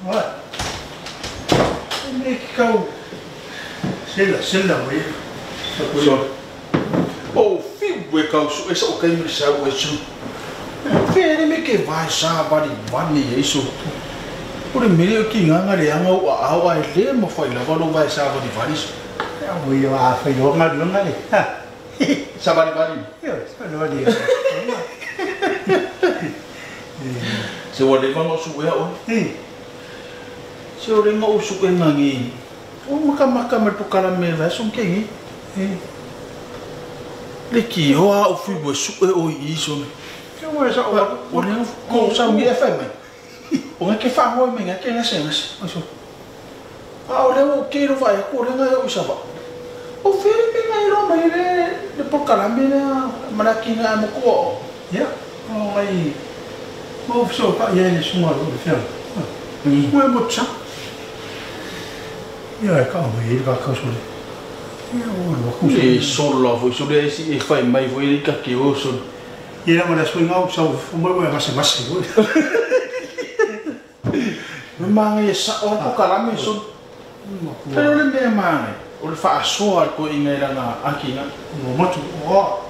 Rồi. Cái câu xin là mấy rồi ô phiêu về cầu số số cây mình sao về số về đây mấy cái vai sa ba đi van này ấy số ủa mấy cái kia ngang này ngang áo ai lấy mà phải là bao lâu vai sa ba đi van số bây giờ phải vô ngay đúng ngay ha sa ba đi van đi sao nó đi số đây van số vậy ôn số đây ngô số cái ngang maka tu karamel vai sum ke ngi le ki hoa o fi bo su e o i so cái mà sao o le ko sa mi fa mai o nga ke fa ho me nga ke na se na so o le o ke ro vai ko le nga o sa ba o fi me nga ro mai le po karamel mana ki nga mo ko ya o ai mo so pa ye ni suma ro le fiam mo mo cha ya ka mai va ka so le ya o no ku e solo foi so le si e fai mai foi ka ke o so ya ma la swing out so mo mo ma se wo memang e sa o po karamel so pero le me mai o le fa so ko inga nga akina mo tu o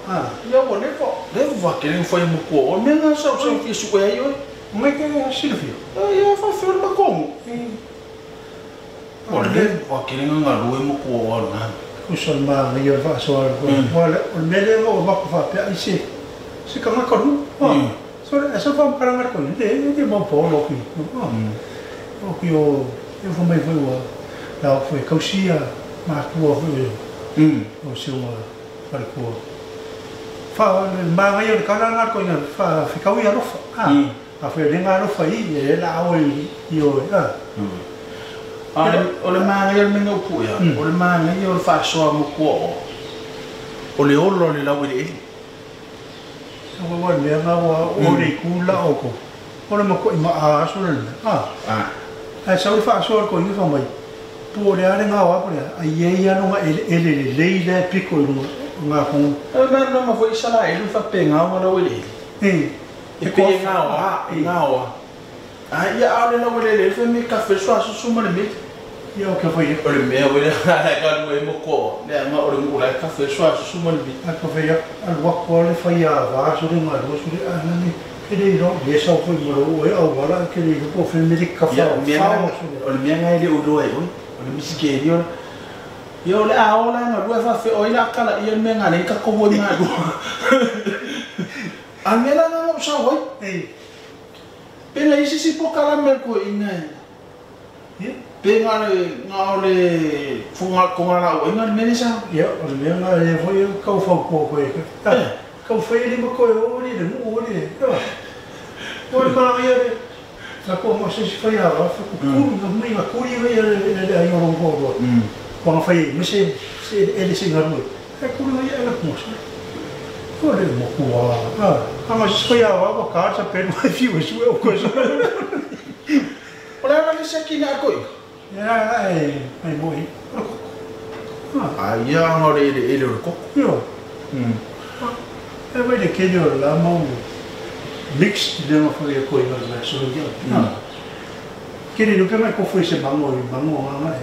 ya o le va que nem foi mo ko o me nga so fi su e yo mo ke Silvio ya fa fer ma como o le va que nem nga lu mo ko o na Kusol ma ngayon fa so wala mele mo ba ko fa pa isi si ka ko ru so esa fa para ngar ko de mo po lo ki o ki o fa mai foi wa la foi kausia ma ko foi o si mo fa ko fa ma ngayon ka ngar ko ngar fa fi ka wi ro fa a foi de ngar ro fa i la o yo o le manga ia me ngau puia o le manga ia o le whaasoa mo kua o le olo le lau ele o wa le nga wa o le kula o ko o le mako ima a so le a sa le whaasoa ko i whamai po le are nga wa po le a ie ia no nga ele le piko i nga kong o le no ma foi sala ele whapenga o lau ele e pe ngā oa a ia au le lau ele fe me kafe soa susuma le mete ia o ka fai o le mea wele ka lue mo ko le anga o le ngula kafe soa susuma le mete a ka fai a wako le fai a wa so le nga so le a nani ke le ro le sa foi mo o e au wala ke le ko fe me ka fa o le mea ngai le udo ai o le misike ni o yo le a o la nga lue fa fe o ila kala ia me nga le ka ko mo nga do a me la nga sa oi pena isi si po karamel ko ina pena le nga le funga ko nga la o ina me sa ya o le nga le foi ka fa ko ko ka fa ile mo ko o ni le mo o ni o le ka ia le sa ko mo se fa ya va fa ko nga mai ma ko ia le ai o ko do ko nga fa i me se ele se nga ro ko ia la mo sa ko le mo ko ama se ya va ka sa pe mai fi o su o ko so o le nga se ki na ko ya ai mo i ia nga le ele ko yo e vai de que yo la mo mix de no foi ko i na so ya que no que mai ko foi se mango nga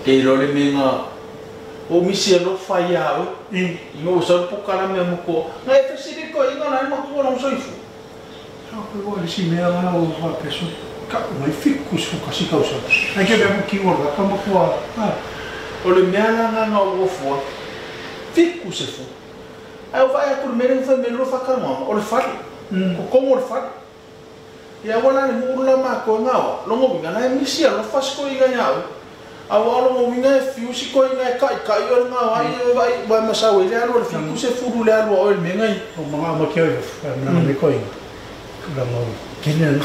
e lo le menga o misi no fai au i no so po karamel mo ko na e fesi ko i na mo ko no so ifu ko le si me ala o va peso ka mai ficus ko kasi causa ai que bebo ki ora ka mo ko o le mea nga o fo ficus e fo ai vai por mero fa me lo fa ka mo o le fa ko como le fa ia wala le mo la ma ko nga lo mo nga na misi lo fa sko i nga awalo mo minga fiu si ko inga ka yo nga vai vai masawe le alo le fiu se furu le alo o le menga o mga mo kyo na me ko inga la mo kenen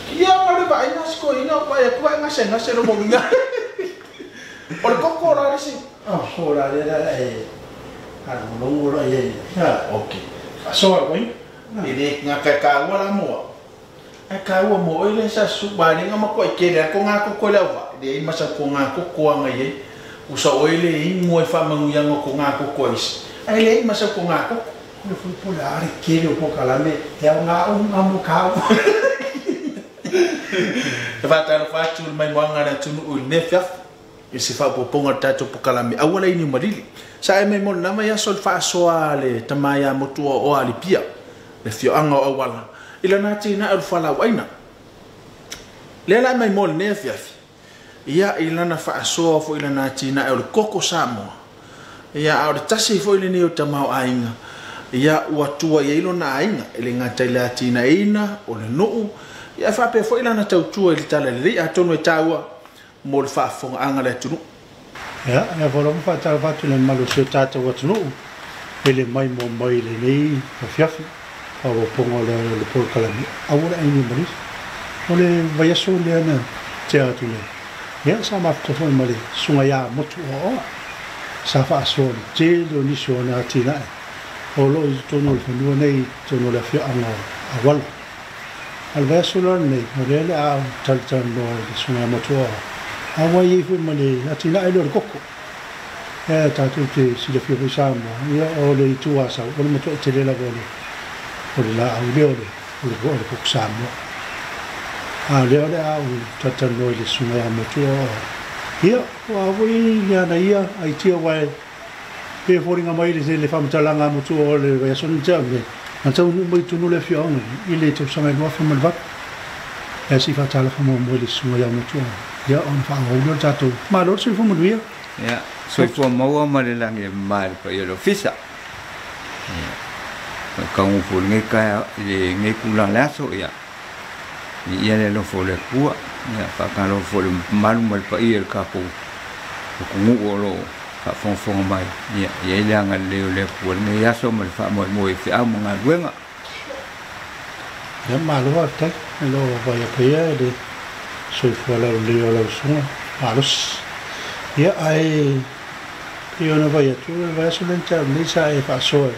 ia ma le vai na sko inga vai ko nga se lo mo minga o le koko la le si ko la le a lo mo lo ye okay so ko ile nga ka wala mo ai ka wa mo ile sa su ba ni nga ko ke le ko nga ko le wa de ma sa ko nga ko nga ye u sa o ile i mo fa mangu yang ko nga ko is ai le ma sa ko nga ko no fu polare ke le po kala me ya nga mo ka Fatala fatu mai wanga na tunu u nefia. Isi fa poponga tato pokalami. Awala ini marili. Sa mai mo na mai sol fa soale tamaya motu o alipia. Le fio anga awala. Ila na tina al fala waina. Lela mai mo nefia. Ia ila na fa so fo ila na tina el koko samo. Ia au tasi fo ila ni o tamau ainga. Ia watua ia ilo na ainga. Ele ngata ila tina ina o le nuu. Ia fa pe fo ila na tautua ili tala li atonu e taua mo le fa fonga anga le tunu. Ya, ya fo lo fa tala fatu le malu se tata wa tunu. Ele mai mo mai le nei o fiafi. A o pongo le por kalami. Awura ini maris. Ole vai so le na te atu le. Ya sa ma to fo mali sunga ya motu o. Sa fa so te lo ni so na tina. O lo i tonu le fo nei tonu le fia anga awala. Al verso nei modele a tal no sunga motu o. Awa i fu mali atina e lo kokko. E ta tu te si le fio samo. Ya o le tu asa o le motu te le la vole. O le la au le o le kokko samo. A le ole a u tata no le sunga motu o. Ia wa wi ya na ia ai tia wai pe foringa mai le famtalanga motu o le ya son jambe. Antau no mai tunu le fiona ile tu sanga no fa mal vat. E si fa tala fa mo le sunga motu. Ya on fa o lo tatu. Ma lo si fu mo via. Ya, so fu mo ma le lang e mal pa yo fisa. Ka un fu ngai ka le ngai kula la so ya. Ia le lo fo le kua ia pa ka lo fo le malu mal pa ia ka ko ngu o lo ka fon mai ia le anga le pu ne ia so mal fa mo fi a mo nga luenga Ya ma lo va te lo va ya pe ia de so fo la le lo so malos ia ai io no va ya tu va so lenta ni sa e fa so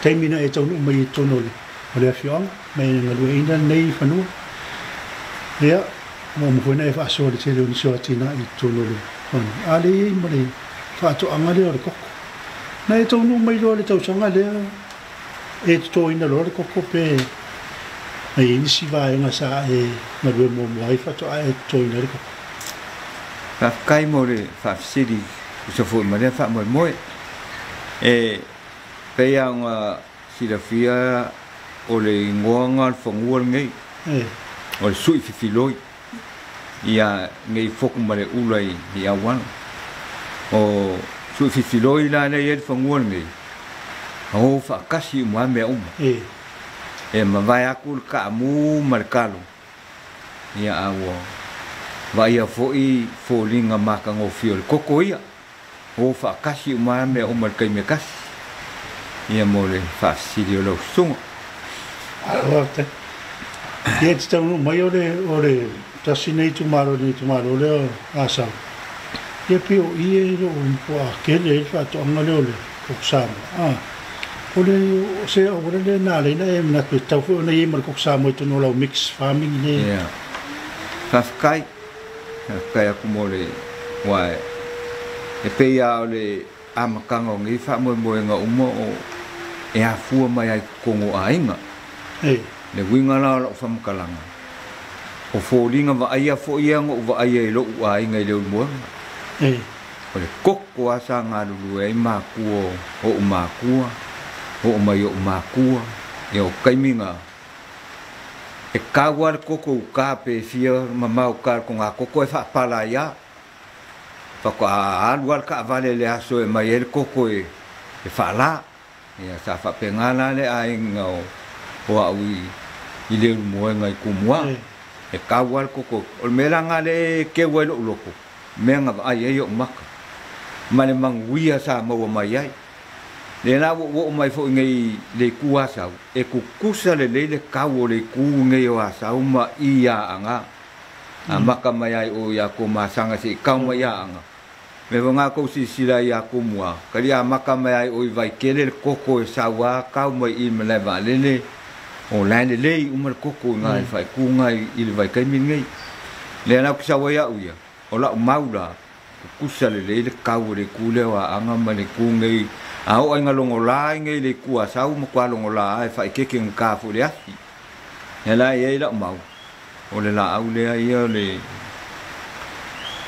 termina e tonu mai tonu le fion mai ngalu ina nei fa no. Ya, mo mo na fa so de tele ni so tina I tonu le. Ali mo le fa to anga le ko. Na e tonu mai lo le tau sanga le. E to ina lo ko pe. Ai ni si va nga sa e na le mo mai fa to e to ina le ko. Fa kai mo le fa sidi so fo ma le fa mo mo e pe ya nga si la fia o le ngoanga fo ngol ngai. O sui filoi ia ngai foku mare ulai ia wan o sui filoi la le e fanguan ngai o fa kasi mo me e ma vai akul ka mu markalo ia awo vai a foi folinga maka ngo fiol kokoia o fa kasi mo me markai me kasi ia mo le fa sidio lo sung Ia te tau mai ore tasi nei tu maro le asa. Ia pio ie ro un po a kele fa to anga le ole koksama. Ole se ore le na le na na tu tau fo na i mar koksama to no la mix farming ne. Ia. Fafkai akumole wa e pe ia ole amakango ngi fa mo nga umo e a fu mai ai kongo ainga. Le winga la lo fam kalanga o folinga va ia fo ia ngo va ia lo wa inga le mo o le kokko asa nga lu e ma ku o ma ku o mai o ma ku e o kaiminga e kawar kokko ka pe fia mama o ka ko nga kokko e fa pala ya fa ko a luar ka vale le aso e mai el kokko e fa la ia sa fa pengala le ai ngo o aui ile mo ngai kumwa e kawal koko o melanga le ke welo loko menga ai yo maka male manguia sa mo mai ai le na wo mai fo ngai le kuasa e ku kusa le kawo le ku ngai o asa uma ia anga amaka mai ai o ya ko masanga si ka mai anga me vonga ko si sila ya kumwa kali amaka mai ai o vai kele koko e sawa ka mai I mele vale o lane le umar koko ngai fai ku ngai I vai kai min ngai le na ku sawa ya uya o la maula ku sale le kawo le ku le wa anga male ku ngai a o nga longo la ngai le ku asa u mo kwa longo la ai fai ke king ka fu le asi ela ye la mau o le la au le ai o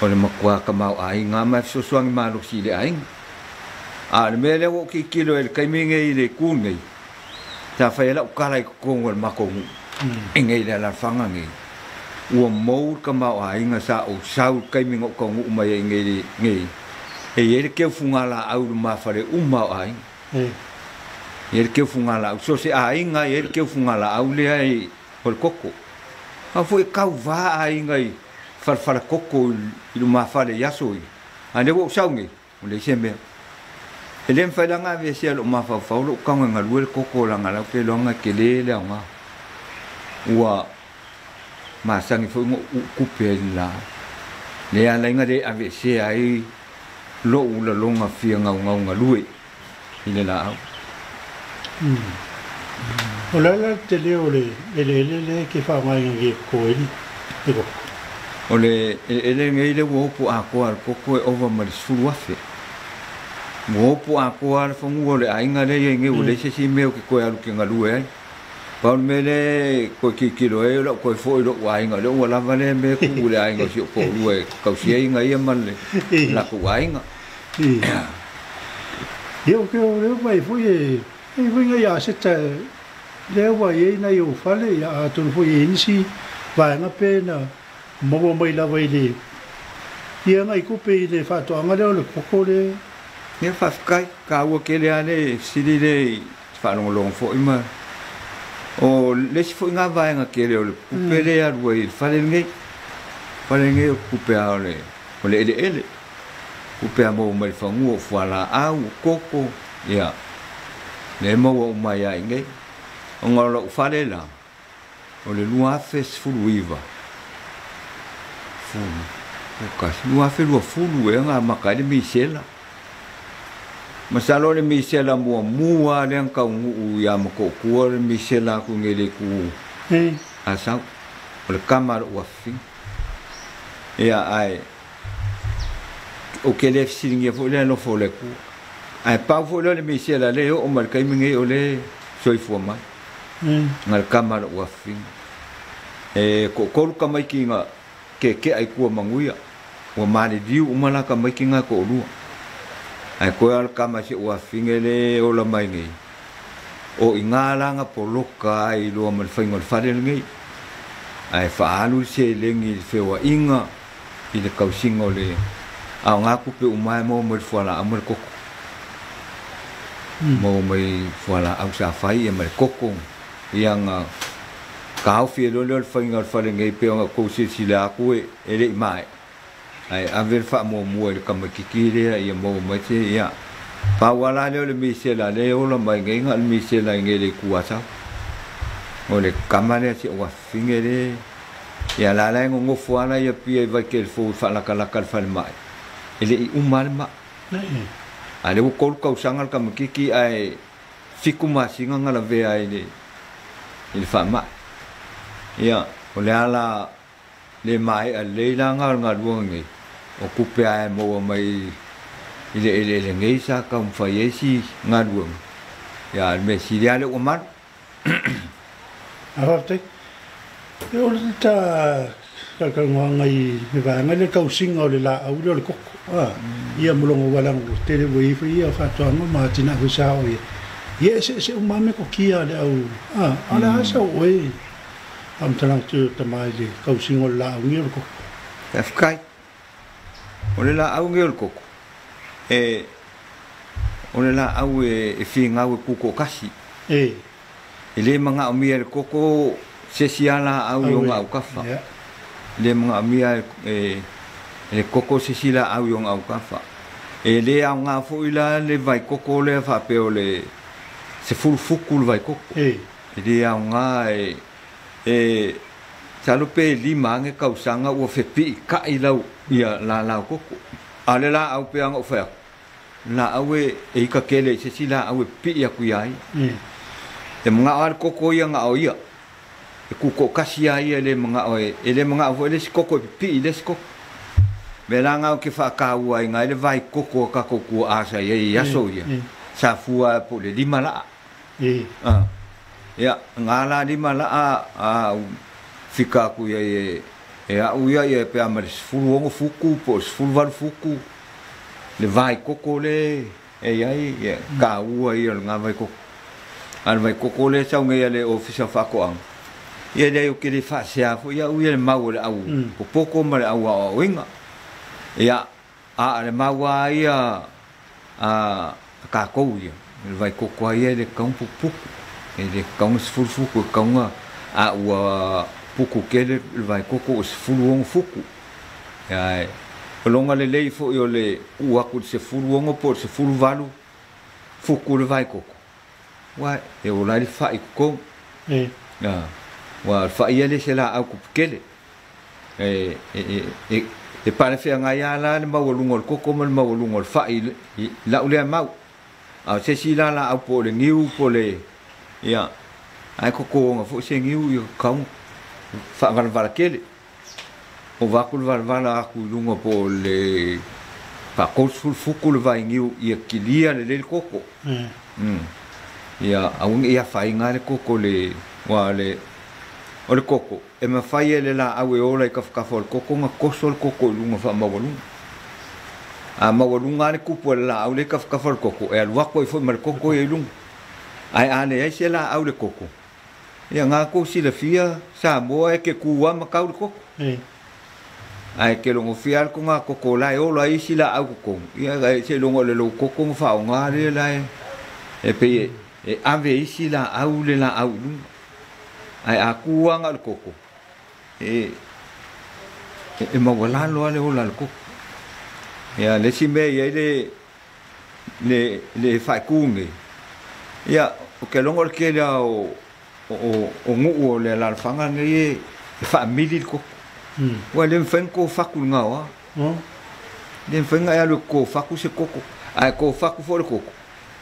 le makua ka mau ai nga ma so suang ma lo si le ai a le mele o ki kilo el kaiminge i le kungai ta fa ela o kala ko ngol makongu ngai le la fanga ngai ua mau ka mau ai nga sa o sau kaimingo ko ngu mai ngai e ele ke funga la au ma fare mau ai ele ke funga la so se ai nga ele ke funga la au le ai por koko a foi kau va ai ngai far koko i ma fare yaso i ane wo saungi le sembe ele fa la nga ve se lo ma fa lo ka nga lu koko la nga la ke lo nga ke le nga ua ma sangi foi ngo kupe la le ala nga de ave se ai lo la longa fia nga lui ile la au ola la te le ke fa mai ngi ko ni ego ole ele ngai le wo pu a ko ko over ma su afe wo pu a ko al fo ngo le ai nga le ngai o le se si me ko alu ke ngalu e pa mele ko ki lo e lo ko fo lo wa nga le wala vale me ku le ai nga si ko lu e ka si ai nga man le la ko wa nga yo ke o vai foi nga ya se ta le wa ye na yo fale ya tu foi insi va nga pena mo mai la vai le ia ngai ku pe le fa to nga le ko le ne fa kai ka wo ke le ale si le fa long fo ima o le si fo nga vai nga ke le ku pe le ar wo fa le ngai ku pe ale o le ele ku pe mo mai fa ngo fa la au koko ya ne mo o mai ai ngai o ngolo fa le la o le lua fes fuluiva fulu o ka lua fe lua fulu e nga maka de misela masalo le misela mo mua le ka u ya mo ko ku le misela ku ngele ku asa o le kamar o fi ya ai o ke le singe fo le no fo le ku ai pa fo le misela le o mal kai minge o le soi fo mai ngal kamar o fi ko ka mai ki nga ke ai ku manguia o mali diu umala ka mai ki nga ko lu ai ko al kama si o fingele o la mai ngi o ingala nga poloka ai lo mal faingol fadel ngi ai fa alu se lengi fe wa inga i le kausingo le a nga ku pe umai mo mo fala amel ko mo mai fala au sa fai e mal kokong yang kau fi lo faingol fadel ngi pe nga ko si la ku e le mai ai aver fa mo le kamakikire ia mo mate ia pa wala le misela le o la mai ngai ngal misela ngai le kuasa o le kamane si wa fingere ia la la ngo fuana ia pi va ke fu fa la kala kal fa mai ele umal ma ale o kol ka usanga kamakiki ai fikuma singa ngala ve ai le il fa ma ia o le ala le mai a le la ngal ngai o kupe ai mo mai ile ngai sa ka fa yesi ngadum ya me siria le o mar arate e o ta ka ngai me va ngai le kausing o le la au le ko ia mulongo walang te le wei fi ia fa to no ma tina hu sa o ye se o mame ko kia le au ala sa o e am tanang tu tamai le kausing o la au ngi ko afkai ole la au ngel koko ole la au e finga au kuko kasi ele manga omia koko sesiala au yonga au kafa le manga omia e koko sesila au yonga au kafa ele au nga fo ila le vai koko le fa pe ole se fuku vai koko ele au nga salupe lima nge kausanga o fepi ka ilau ia la koko ale la au pe ngo fa la awe e ka kele se sila awe pi ya ku yai e mga al koko ia nga ia e kuko kasia ia le mga oe ele mga vo le koko pi le koko belanga o ke fa ka wa nga le vai koko ka koko asa ia ya so ia sa fua po le lima la ya ngala lima la fika ku ia e au ia e pe ama sfulu fuku po sfulu fuku le vai koko le e ai ka ua ia nga vai koko al vai koko le sa ngai le ofisa fa ko ang ia le o ke le fa sia fo ia u ia le mau le au po poko ma le au a winga ia a le mau ia a ka ko ia le vai koko ia le kong pupu e le kong sfulu fuku kong a ua puku kele vai koko sfulu fuku ia longa le lei fo yo le ua ku se fulu po se fulu valu fuku le vai koko wa e o la fa i ko ya wa fa ia le se la au ku kele e pare fe nga ya la le mau lungo koko mal mau lungo fa i la ule mau a se si la au po le ngiu po le ya ai koko nga fo se ngiu yo kong fa ngal vala kele o vakul vala aku lunga po le pa kosul fuku le vai ngiu ia kilia le koko ia aung ia fai ngale koko le wa le o le koko e ma fai le la au e ola i ka fol koko nga kosol koko lunga fa mawalunga a mawalunga le kupu la au le ka fol koko e al wako i fo mal koko e lunga ai ane ai se la au le koko ia nga ko si le fia sa mo e ke kuwa ma kau le koko ai ke longo fial ko nga koko la e ola i sila au koko ia ga se longo le lo koko fa o nga le la e pe e ave i sila au le la au lu ai aku nga le koko e ma wala lo le ola le koko ia le si me ia le fa kungi ia o ke longo ke la o ngu le la fanga ngi fa mili koko wa le fenko fakul ngawa le fenga ya le ko faku se koko ai ko faku fo le koko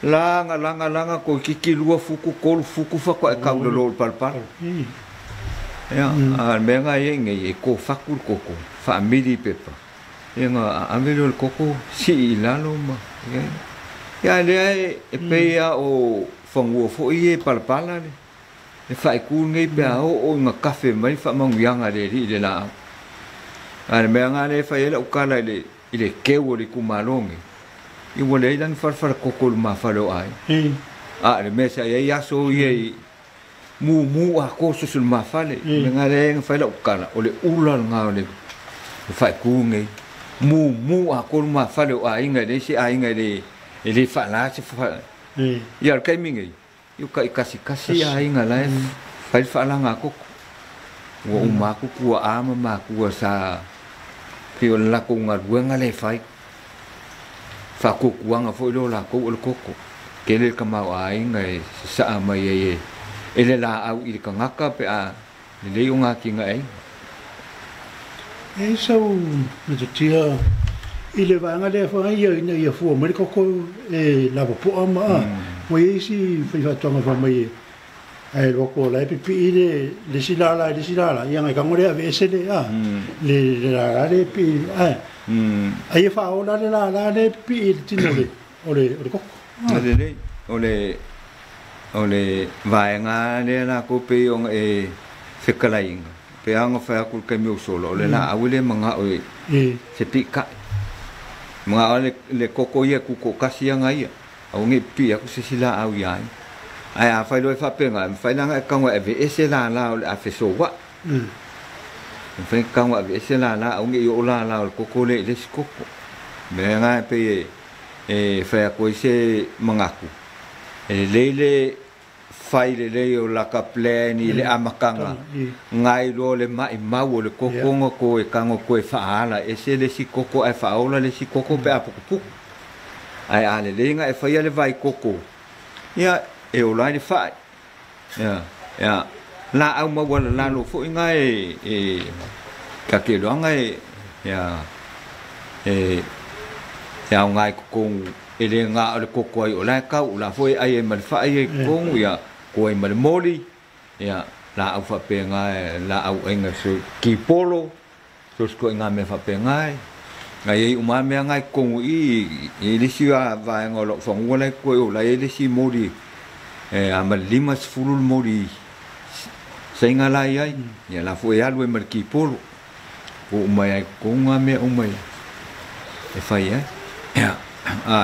langa ko kiki lua fuku ko fuku fa ko ka lo palpal ya al menga ye ko faku koko family pepa yenga amelo le koko si lalo ma ya le e pe ya o fongo fo ye palpala le fa ku ngai pe o nga kafe mai fa mangianga le la ale me nga le fa ele o kala ile kewo le kumalongi i wole dan farfar kokol ma falo ai le mesa ya so ye mu a ko so sul ma fale me nga le fa le o kala o le ula nga le fa ku ngai mu a ko ma fale ai nga le si ai nga le fa la si fa ya kai mi ngai yu kai kasi ai nga la fa la nga ko wo ma ku ama ma ku sa pio la ko nga ruanga le fai fa ku kuanga fo lo la ko le koko ke le kama ai ngai sa mai ele la au i ka ngaka pe a le unga ki ngai e so me tia ile vanga le fa ia fu mo koko e la po ama mo isi fa tonga fa mai ai loko la pipi le silala yang ka ngore ave sele le la pi ai fa ola la pi tinole ole koko ole vai nga le la ko pe on e fekalaing pe anga fa ku ke mi solo le la awile manga o se pika manga le koko ye ku ko kasianga ia au ngi pi aku se sila au ia ai a fai lo fa penga fai nanga ka ngo eve ese la a fe so wa fai ka ngo eve ese la au ngi o la koko le koko me nga pe e fai ko se mangaku e le fai le o la ka pleni le amakanga ngai lo le mai mau le koko ngo ko e kango ko e fa ala ese le si koko e fa ola le si koko pe apuku ai ale le nga e fai le vai koko ia e o lai fai ya la au ma wala la lo fo inga e ka ke lo ngai ya ya ngai ko ele nga le koko ai o la ka u la fo ai ma fai e ko ya ko ai ma moli ya la au fa pe ngai la au enga so ki polo so ko nga me fa pe ngai ngai uma me ngai ko i le si va ngolo fo ngole ko o la le si moli a ma lima fulul mori sai ngalai ai ya la fu ya lu mer ki polo o mai ko nga me o mai e fai ya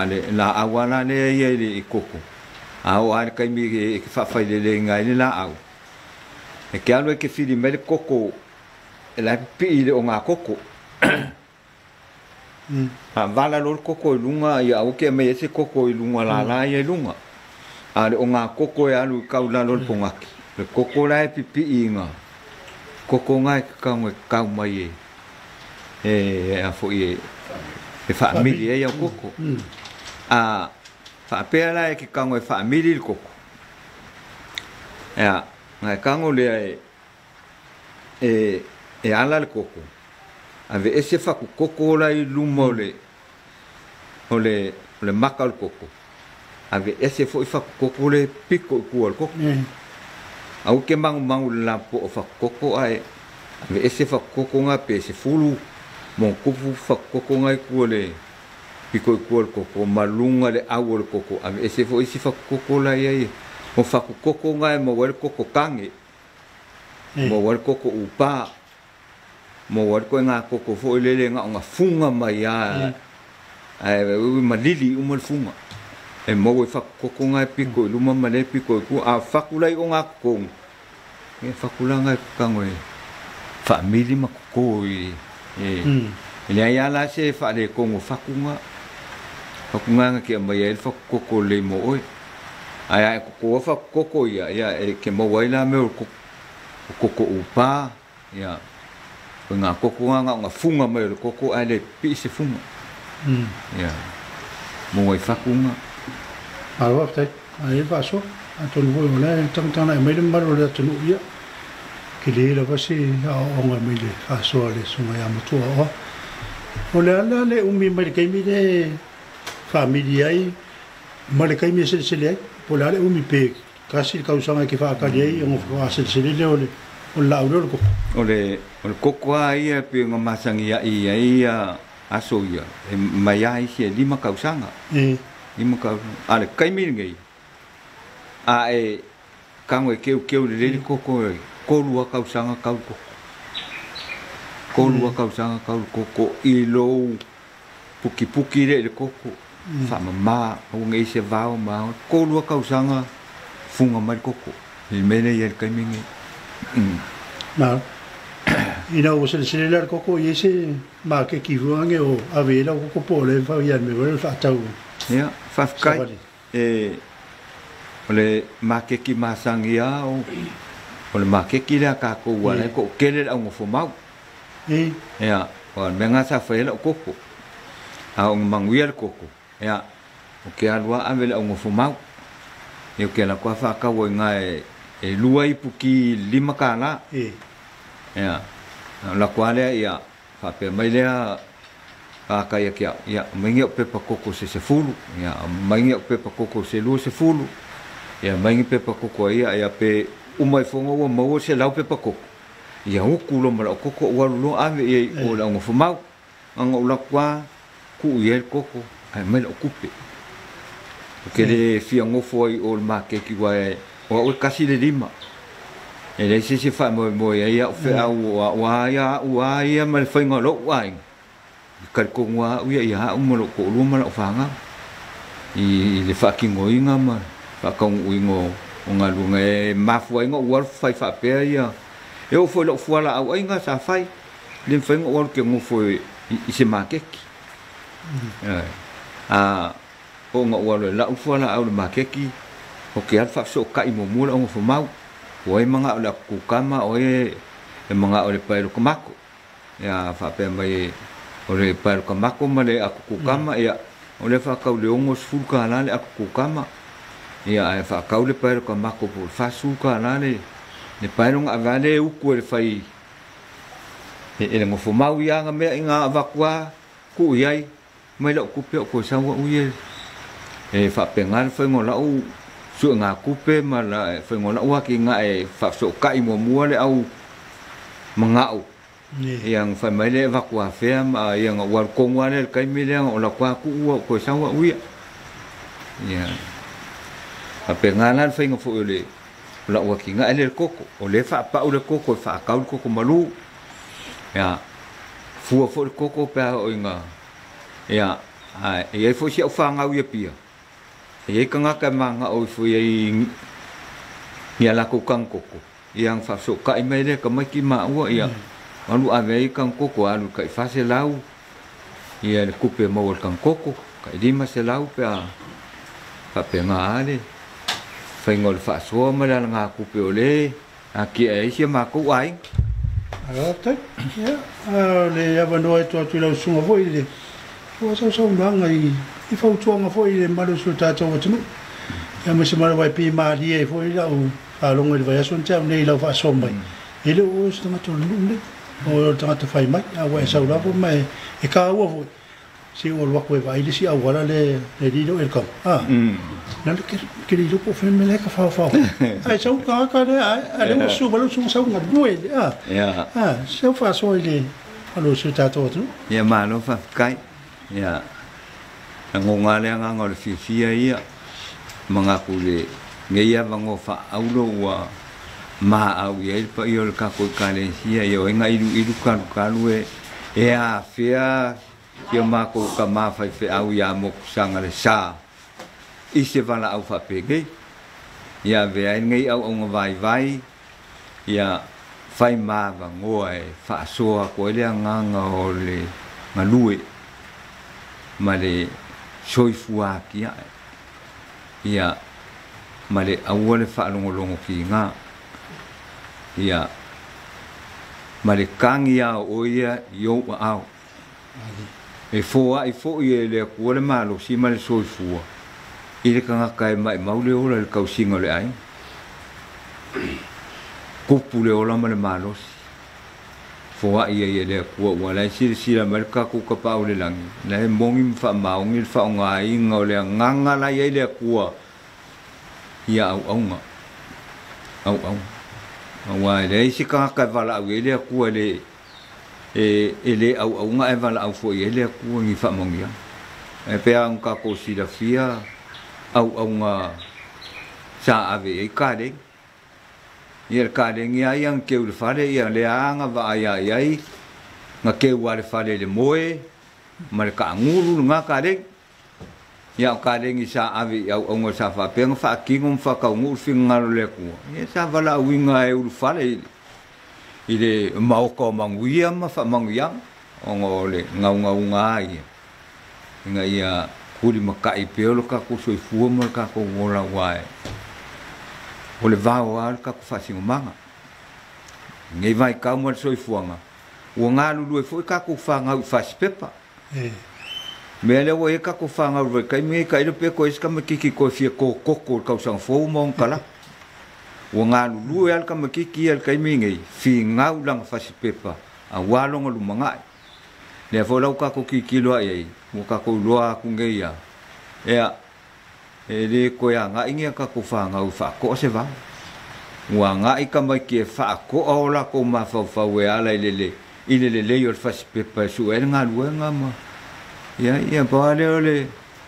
le la awana le ye le koko au ar kai mi ke fa fai le ngai le la au e ke alu ke fili me le koko e la pi le o nga koko vala lo koko lunga ya o ke me ese koko lunga la ye lunga ale o nga koko ya lu kaula lo pongaki le koko la pipi inga koko ngai ka mai e a fo e família e o koko a fa pela e que kango e família o koko ngai kango le e ala le koko ave ese fa koko la i lumole ole maka o koko ave ese fo fa koko le pico ku o koko au ke mangu la po fa koko ai ave ese fa koko nga pe se fulu mon kufu fa koko ngai ku le pico ku o koko malunga le au o koko ave ese fo isi fa koko la ye o fa koko ngai mo wel koko kange mo wel koko upa mo war ko nga koko fo lele nga funga mai ya ai malili umol funga e mo we fa koko nga piko luma male piko ku a fakulai o nga kong e fakula nga kango e family makoko e le ya la se fa le kongo fakunga nga ke mai el fa koko le mo oi ai koko fa koko ya e ke mo waila me koko upa ya nga koko nga funga mai koko ale pi se funga ya mo wai fakunga awa tai ai va so aton voi ole tang ai mai mar ole tunu ia kile la vasi o nga mai le fa so le sunga ya mutu o ole ala le umi mai kai mi de família ai mai kai mi se le polare umi pe kasi kausanga ki fa ka dei o fa se le ole o la uro ko ole koko ai pe nga masangi ia aso ia mai ai se lima kausanga lima ka ale kai mi ngai e kangwe keu le koko ko lua kausanga ko lua kausanga koko ilo puki le koko fa mama o ngai se vao ma ko lua kausanga funga mai koko il mele ia kai mi ngai na ina o se le koko yese ma ke kivuange o avela koko pole fa ia me ver fa tau ya fa kai ole ma ke ki masangia o ole ma ke ki la ka ko wala ko kele au fo mau ya o menga sa fa la koko au manguia koko ya o ke alwa avela au fo mau eu ke la kwa fa ka wo ngai e lua i puki lima kala ya la kwale ya fa pe mai le ka ka ya mengi pepa koko se fulu ya mengi pepa koko se lu se fulu ya mengi pepa koko ya pe umai fongo wa mo se lau pepa koko ya ukulo mala koko wa lu ave e o la ngo fumau anga ula kwa ku ye koko ai mai okupe ke le fia ngo foi o ma ke ki wa o kasi le lima e le se fa mo ya fe wa ya mal foi ngolo wa kal ko wa ya mo ko lu ma fa nga i le fa ki ngoi nga ma fa ka ngo nga lu nge ma foi ngo wa fa fa pe ya e o foi lo fo la au nga sa fai le foi ngo ke ngo foi i se ma ke o nga wa la fo la au ma ke ki o ke alfa so ka i mo mo o fo mau o e manga o la ku kama o e manga o le pai ko mako ya fa pe mai o le pai ko mako ma le aku ku kama ya o le fa ka le ongo fu ka la le aku ku kama ya e fa ka le pai ko mako po fa su ka la le pai nga vale u ku le fai e le mo fo mau ya nga me nga va kwa ku yai mai lo ku pe ko sa wa u ye e fa pe ngal fa ngo la u su nga kupe ma la fa ngona wa ki nga e fa so kai mo mo le au mangau yang fa mai le va kwa fe ma yang wa ko wa le kai mi le o la kwa ku ko sa wa wi ya a pe nga la fa ngo fo le la ua ki nga ele koko o le fa pa ule koko fa ka ul koko malu ya fua fo koko pa o inga ya e fo si fa nga u pia e ka nga ka manga o fo ye ya la ko kang koko yang fa so ka i mai le ka mai ki ma ua ya alu ave kang koko alu ka fa se lau ia le kupe mo kang koko ka di ma se lau pa pe nga ale fai ngol fa so ma la nga kupe ole a ki e si ma ko ai ala tai ya le ya bano e to la sunga foi le o so nga i fa tuanga foi le ma lo su ta to tu ya me se ma vai pi ma di e foi la o a longo le vai son tau nei la fa so mai ele o sta ma to lu o tanga fai mai a wa sa la po mai e ka wa vo si o lo ko vai si a wala le di do el kom na ke di do po fe me le ka fa ai sa ka le a le su ba lo su sa nga due ya se fa so le alo su ta to tu ya ma lo fa kai ya ngonga le nga ngol fi ia mangaku le ngeia vango fa aulo wa ma au ye pa yo ka ko kalesia yo nga idu kan e a fia yo ma ko ka ma fa fe au ya mo sanga le sa i se vala au fa pege ya ve ai ngai au nga vai ya fai ma vango e fa so ko le nga ole nga lui ma le soifua ki ya male awole fa longo ki nga ya male kangia o ia yo au e fo ye le ko le malo si male soifua ile kanga kai mai maule ola le kausinga le ai kupu le ola male malo fo ia le ko wala si la mal ka ku ka pa le lang le mongi fa maungi fa nga inga le nganga la ye le ko ia au wa le si ka ka vala u le ku le le au nga e vala au fo ye le ku ngi fa mongi e pe ang ka ko si la fia au nga sa ave e ka de ia ka de ngi yang ke u fa le ia le anga va ia ai nga ke wa le fa le moe ma le ka ngulu nga ka de ya ka de ngi sa ave au nga sa fa pe nga fa ki ngum fa ka ngul fi ngalo le ku ia sa vala winga e u fa le ile mau ko manguia ma fa manguia ngole ngau ngai nga ia kuli makai peolo ka ku soi fu mo ka ko ngola wai ole va ka ku fa singumanga ngai vai ka mo soi fuanga o ngalu lu foi ka ku fa ngau fa pepa me le o e ka ku fa ngau ka me ka ile pe ko iska me kiki ko fi ko ka sang fo mo kala o ngalu lu al ka me kiki al ka me ngai fi ngau lang fa pepa a walonga lu manga le fo lau ka ku kiki lo ai mo ka ku lo ku ngai ya e le ko ya nga ingia ka ku fa ngau fa ko se va wa nga I ka mai ke fa ko ola ko ma fa we ala ile yo fa pepa su e nga lu nga ma ya pa le ole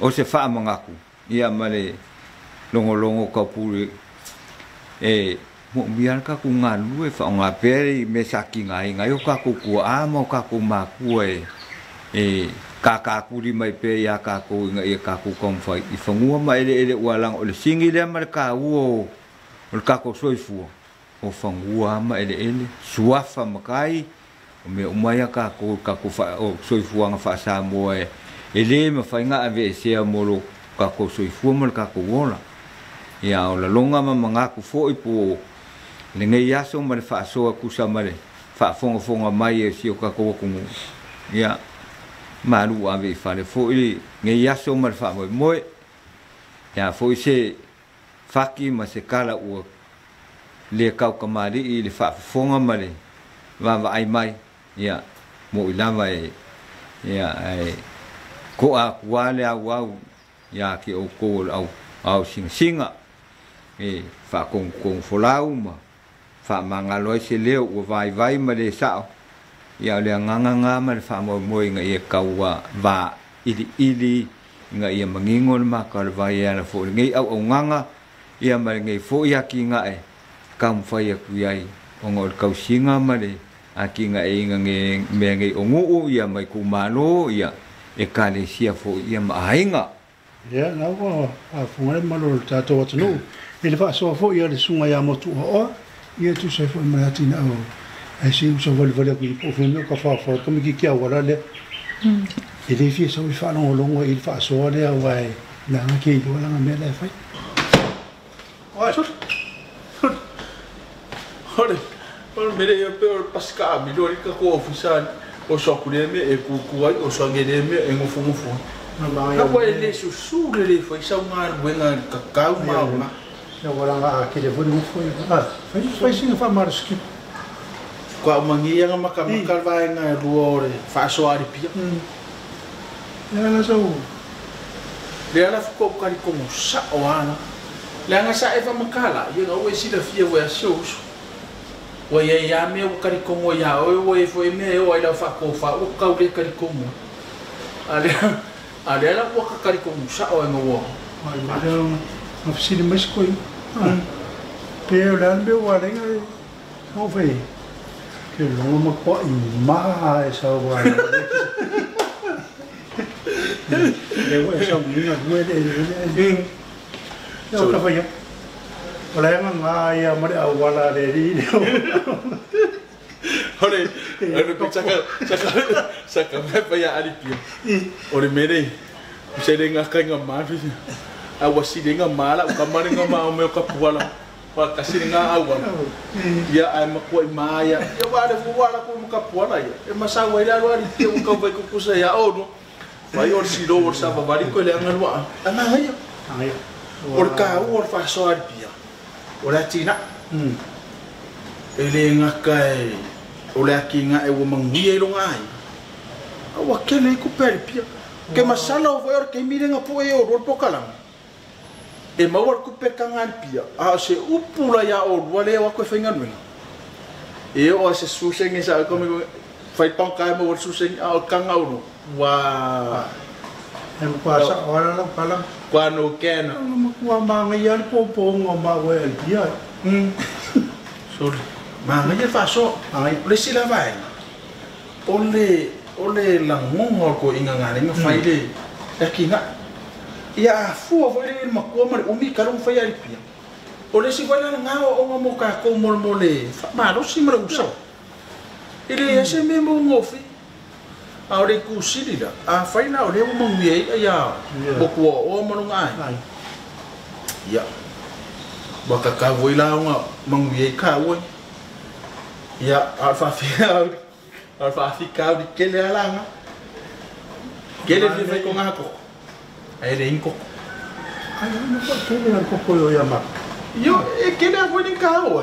o se fa manga ku ya male longo ka pu e mo biar ka ku nga lu e fa nga peri me saki ngai yo ka ku ama ka ku ma ku e ka ku di mai pe ya ka ku nga e ka ku kom fa I fangua mai ele walang ole singi le mar ka o ka ko soifu o fangua mai ele suafa makai o me umaya ka ku fa o soifu nga fa sa mo ele me fa nga ave se mo ka ko soifu mo ka ku wola ya o la longa ma manga ku fo ipo le ngai yaso ma fa so ku sa mare fa fonga mai e si o ka ko ku ya malu ave fa le fo I ngai yaso ma fa mo ya fo se faki ma se kala o le ka kamari I le fa fonga mare va ai mai ya mo ilava ya ai ko a wale a wau ya ki o ko au singa fa con folau ma fa mangalo se leo o vai ma le sao ya le nganga ma fa mo nga e kawa va ili nga ia mangingol ma ka vai ya fo ngai au nganga ia ma ngai fo ya ki nga kam fai aku yai ongol kau singa mare aki nga inga nge me nge ongu ia mai ku malo ia e kale sia fo ia mainga ya na ko a funga malo ta to wat no ele fa so fo ia le sunga ya motu o ia tu se fo ma tina o ai si so vol vol ki po fe no ka fa fo comme ki kia wala le e le fi so fa no longo il fa so le vai la ki wala me le fa Oi, Ore, ore mere yo pe ore paska mi do ri ka ko ofisan o so ku me e ku ku ai o so ngere me e ngofu ngofu. Na ko ele su su le foi sa uma buena ka ka uma. Ya wala nga ki le vo no foi. Foi sim fa marski. Ko mangi nga makamaka vai nga ruore fa so ari pia. Ya na so. Le ala ko ka ri ko sa o ana. Le nga sa e fa makala, yo no we si da fia we so. O ia me o kari komo ia o foi me o ila fa ko fa o ka o kari komo ale la o ka kari komo sa o ngo ai ma no fisi de mas coi pe o lan be o ale nga o foi que longo ma ko i ma esa o wa le o esa mi na due de yo ka foi Oleh nga ya mari awala dari ni. Ore, ore saka me pa ya ali pia. Ore mere. Se denga ka nga ma fi. Awasi denga mala ka mari nga ma o me ka puala. Pa kasi nga awa. Ya ai ma ko ma ya. Ya wa de wala ko ka puala ya. E masa wa ila ro ali pia ko vai ko kusa ya o no. Vai or si do or sa ba bari ko le nga ro. Ana haya. Haya. Or ka or fa so ali pia. Ola tina ele nga kai ola ki nga e wo mangi e longa ai awa kele ku per pia ke masala o voer ke mire nga po e o ro pokala e ma war ku per kanga pia a se upula ya o wale wa ko fenga no e o se suseng sa ko me fai pang kai mo suseng a kanga o wa em kuasa ora la pala kwano ken wa ma ngian po ngoma we dia sorry ma ngian fa so ai le sila vai ole la ngongol ko inga ngale nga fai le kinga ya fu o le ma ko ma umi karung fai ari pia ole si wala nga o ngamo ka ko mol mole ma ro si mara usa ile ese me mo ngofi Aure ku siri da a fai na ole mo ngie ya boku o mo ngai ya baka ka voila nga mangie ka wo ya alfa fica de kele ala nga kele de fai ko ngako ai de inko ai no ko kele ko ko yo ya ma yo e kele vo ni ka wo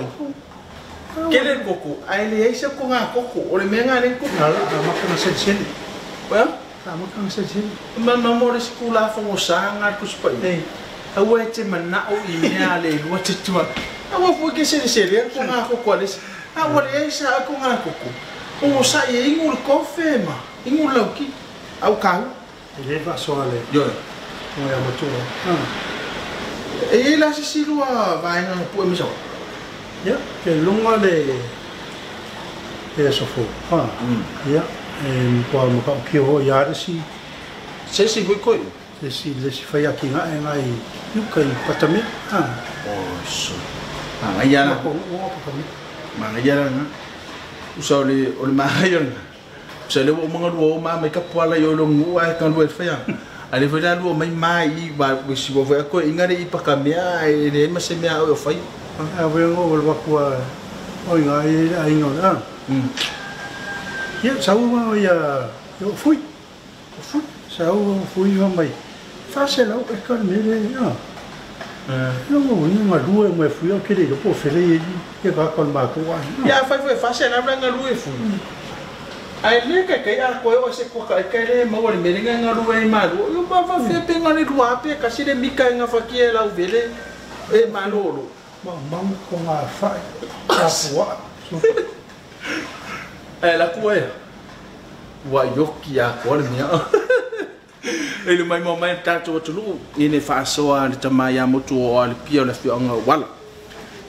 Kele koko, ai le ese ko nga koko, ole me nga len koko. Ala ma ka se sen. Well, ma ka se sen. Ma mo res kula fo mo sanga ku spai. Awe te mana o i me ale lo te tua. Awa fo ke se le ko nga koko les. Awa le ese ko nga koko. O sa e ingul kofe ma, ingul lauki. Au ka. Ele va so ale. Yo. Mo ya mo tu. E la se silua vai nga po mi so. Ya, que lunga le eso fo. Ya, kwa mo ka pio ya si se ko. Se le si fai aki nga ngai yu kai patami. Oh, so. Ma ya na. Ma ya na. Usau le o ma ya na. Se le o mga luo ma me ka pala yo lo ngu ai kan lo fa ya. Ale fa ya luo mai ba si bo fa ko ingare I pakamia e le ma se me o fai. Awe ngo wal wakua oi ngai ai ngo na ya sau ma ya yo fui sau fui ho mai fa se la e ka me le ya no ngo ni ma due mo fui o ke le po fele ye ka kon ma ko wa ya fa se la bra nga lue fui ai le ka a ko o se ko ka le ma wali me nga lue ma yo ba fa fe pe nga ni lua pe ka si le mika nga fa ki la u vele e ma lolo Mam ko nga fai kapua la kuya wa yoki ya ko le mia ele mai mo mai ta to lu ine fa so a te mai ya motu o al pia le fio nga wala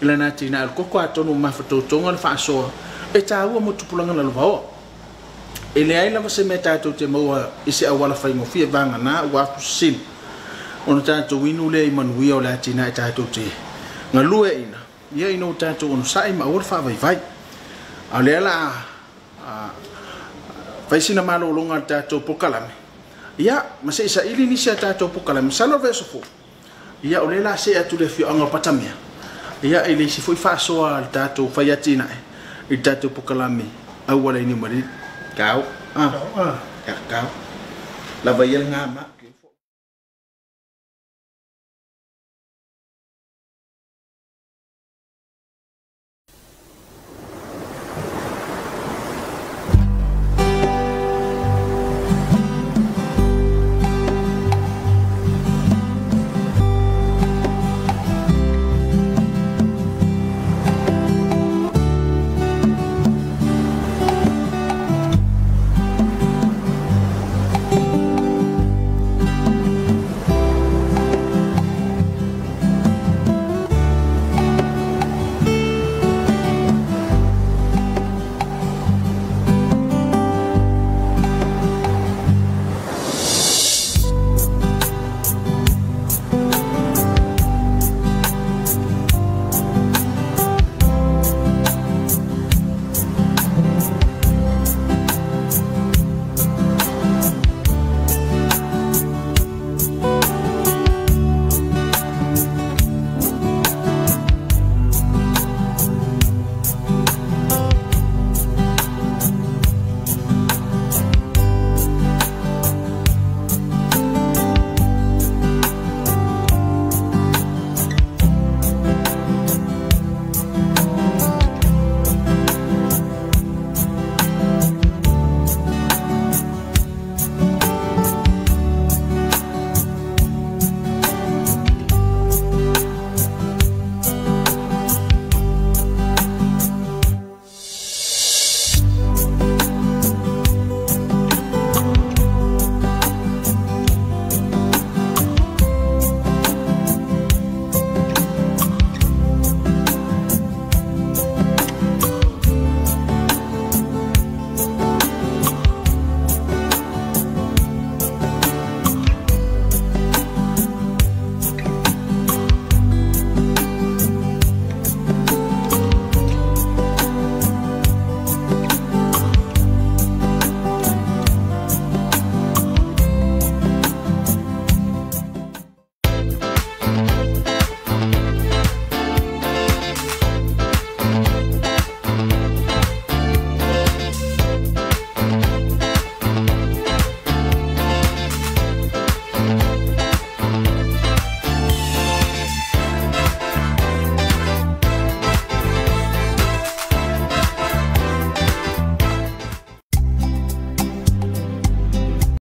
ila na tina ko ko atonu mafatotonga fa so e taua mo tupulanga na lova ele ai lava se meta to te moa isi awala fai mo fia vanga na wa sin ona tato winu le manuia o la tina e tato te ngalue ina ia ino tato on sai ma ol fa vai ale la fai sina malo longa tato pokalame ia ma se isa ili ni se tato pokalame salo veso fo ia ole la se atu le fio anga patamia ia ele si foi fa so al tato fai atina e tato pokalame awala ini mari kau kau la bayel ngama